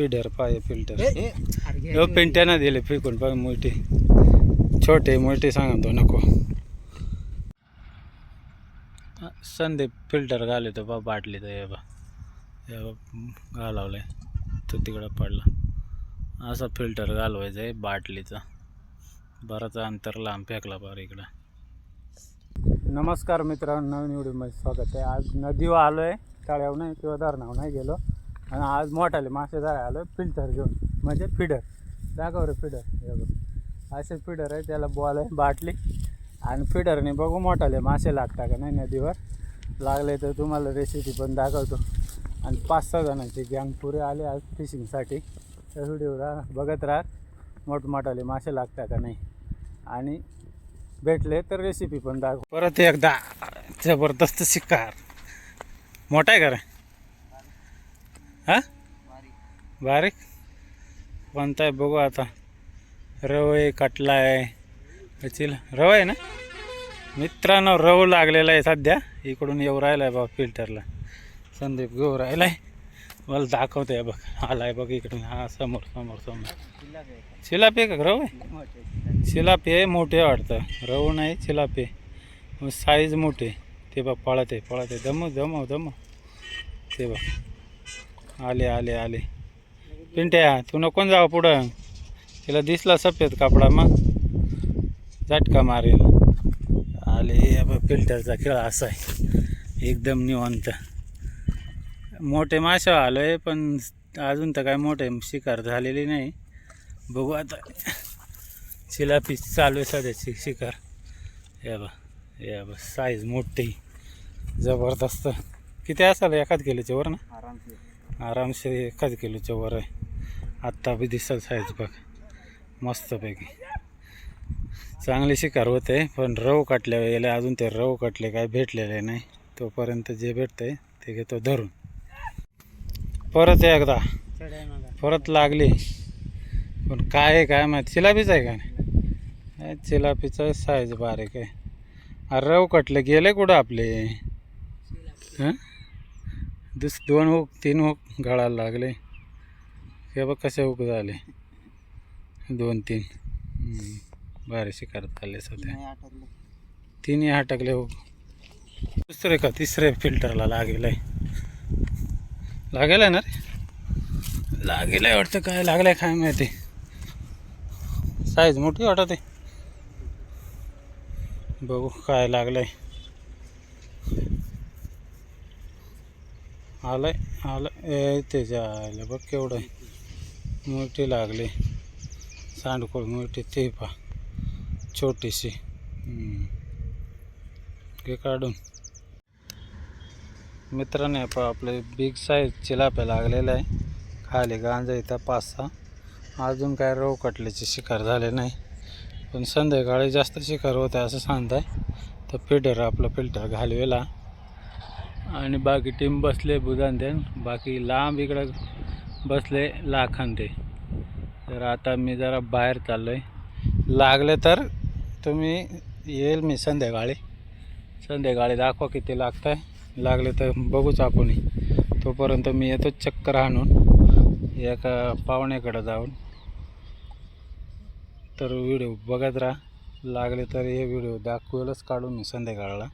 Feeder पाय filter पिंट्यानं दिले फेकून पाय मोठे छोटे मोठे सांगतो नको. संदीप फिल्टर घाले तो बा बाटली तर बा घालवलाय तो तिकडं पडला. असा फिल्टर घालवायचा आहे बाटलीचा. बराच अंतर लांब फेकला बार इकडं. नमस्कार मित्रांनो, नवीन व्हिडिओमध्ये स्वागत आहे. आज नदीवर आलो आहे, तळ्यावर नाही किंवा धरणावर नाही गेलो. आणि आज मोठाले मासे धरायला आलो फिल्टर घेऊन, म्हणजे फिडर. दाखव रे फिडर. हे बघ असे फिडर आहे, त्याला बॉल आहे बाटली आणि फिडरने बघू मोठाले मासे लागता का नाही. नदीवर लागले तर तुम्हाला रेसिपी पण दाखवतो. आणि 5-6 जणांची गँग पुरे आले आज फिशिंगसाठी. त्या व्हिडिओला बघत राहा, मोठमोठाले मासे लागता का नाही आणि भेटले तर रेसिपी पण दाखव. परत एकदा जबरदस्त शिकार. मोठा आहे का रे? हां बारीक कोणता आहे बघू आता. रवई कटला आहे चिल रव आहे ना मित्रांनो. रव लागलेला आहे सध्या. इकडून येऊ राहिला आहे बघ फिल्टरला. संदीप घेऊ राहिला आहे, मला दाखवतो आहे बघ. आला आहे बघ इकडून. हा समोर समोर समोर. चिलापी का रव आहे? चिलापी आहे, मोठे वाटतं. रव नाही चिलापी, साईज मोठे. ते बघ पळत आहे दमव दमव दमव. ते बघ आले आले आले. पिंट्या तू नको जावं पुढं, तिला दिसला सफेद कपडा मग झटका मारेल. आले बघ फिल्टरचा खेळ असा आहे, एकदम निवांत. मोठे मासे आलो आहे पण अजून तर काय मोठे शिकार झालेली नाही. बघू आता. चिलापी चालू आहे सध्याची शिकार. या बघ साईज मोठी जबरदस्त. किती असाल? 1 किलोच्या वर ना? आरामसे 1 किलोच्या वर आहे. आत्ता बी दिसल साईज बघ मस्तपैकी. चांगली शिकार होते पण रव काटल्या गेले अजून. ते रव काटले काय भेटलेले नाही. तोपर्यंत जे भेटतंय ते घेतो धरून. परत एकदा परत लागली पण काय आहे काय माहिती. चिलापीच आहे का नाही? चिलापीचं साईज बारीक आहे. रव कटले गेले कुठं आपले? हां 2 हुक 3 हुक गळायला लागले. हे बघ कसे हुक झाले 2-3. भारी शिकार झाले सध्या. 3 अटकले हुक. दुसरे का तिसरे फिल्टरला लागेल आहे. लागेल आहे ना रे? लागेल आहे वाटतं. काय लागलं आहे काय माहिती. साईज मोठी वाटत आहे. बघू काय लागलं आहे. आलं त्याच्या आलं बघ केवढं आहे. मोठी लागली सांडकोळ मोठी. ते पा छोटीशी घे काढून. मित्रांनो पा आपले बिग साईज चिलाप्या लागलेला आहे. खाली गांजा इथं 5-6. अजून काय रव कटल्याची शिकार झाले नाही पण संध्याकाळी जास्त शिकार होते असं सांगताय. तर फिल्टर आपलं फिल्टर घालवेला आणि बाकी टीम बसले बुधांते. बाकी लांब इकडं बसले लाखांते. तर आता मी जरा बाहेर चाललो आहे. लागले तर तुम्ही येईल मी संध्याकाळी दाखवा किती लागत आहे. लागले तर बघूच आपण. तोपर्यंत मी येतो चक्कर आणून एका पाहुण्याकडे जाऊन. तर व्हिडिओ बघत राहा. लागले तर हे व्हिडिओ दाखवेलच काढून मी संध्याकाळला.